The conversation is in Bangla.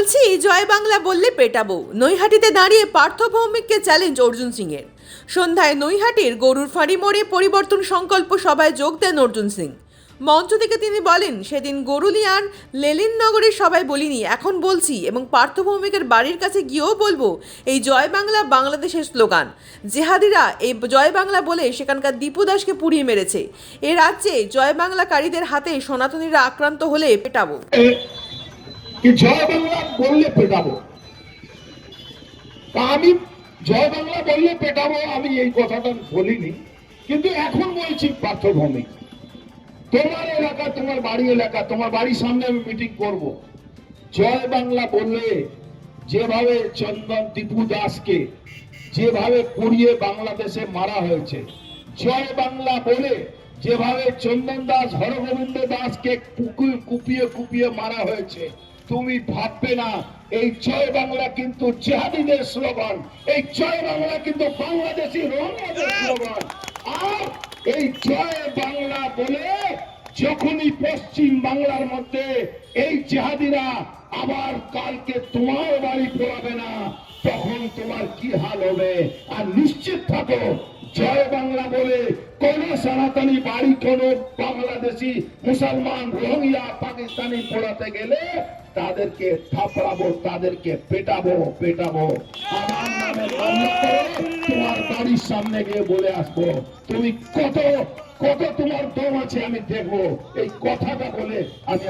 বলছি জয় বাংলা বললে পেটাবো। নৈহাটিতে দাঁড়িয়ে পার্থ ভৌমিককে চ্যালেঞ্জ অর্জুন সিংয়ের। সন্ধ্যায় নৈহাটির গরুর ফাঁড়ি মোড়ে পরিবর্তন সংকল্প সভায় যোগ দেন অর্জুন সিং। মঞ্চ থেকে তিনি বলেন, সেদিন গরুলিয়ান লেলিননগরের সবাই বলিনি, এখন বলছি এবং পার্থ ভৌমিকের বাড়ির কাছে গিয়েও বলবো, এই জয় বাংলা বাংলাদেশের স্লোগান। জেহাদিরা এই জয় বাংলা বলে সেখানকার দীপু দাসকে পুড়িয়ে মেরেছে। এ রাজ্যে জয় বাংলাকারীদের হাতে সনাতনীরা আক্রান্ত হলে পেটাবো। কি জয় বাংলা বললে পেটাবো? আমি জয় বাংলা বললে পেটাবো আমি এই কথাটা বলিনি, কিন্তু এখন বলছি পার্থ ভৌমিক, তোমার এলাকা, তোমার বাড়ি এলাকা, তোমার বাড়ির সামনে আমি মিটিং করব। জয় বাংলা বললে যেভাবে চন্দন দীপু দাসকে যেভাবে পুড়িয়ে বাংলাদেশে মারা হয়েছে, জয় বাংলা বলে যেভাবে চন্দন দাস হরগোবিন্দ দাসকে কুপিয়ে কুপিয়ে মারা হয়েছে, তুমি ভাববে না এই জয় বাংলা কিন্তু জেহাদিদের স্লোগান, এই জয় বাংলা কিন্তু বাংলাদেশি রোহিঙ্গাদের স্লোগান। আর এই জয় বাংলা বলে যখনই পশ্চিম বাংলার মধ্যে এই জেহাদিরা আবার কালকে তোমার বাড়ি পড়াবে না, তখন তোমার কি হাল হবে। আর নিশ্চিত থাকো, জয় বাংলা বলে কোন সনাতনী বাড়ি কোন বাংলাদেশি মুসলমান রোহিঙ্গা পাকিস্তানি পড়াতে গেলে তাদেরকে থাপড়াবো, তাদেরকে পেটাবো পেটাবো। আমার নামে মামলা করে তোমার বাড়ির সামনে গিয়ে বলে আসবো, তুমি কত কত তোমার দম আছে আমি দেখবো। এই কথাটা বলে আমি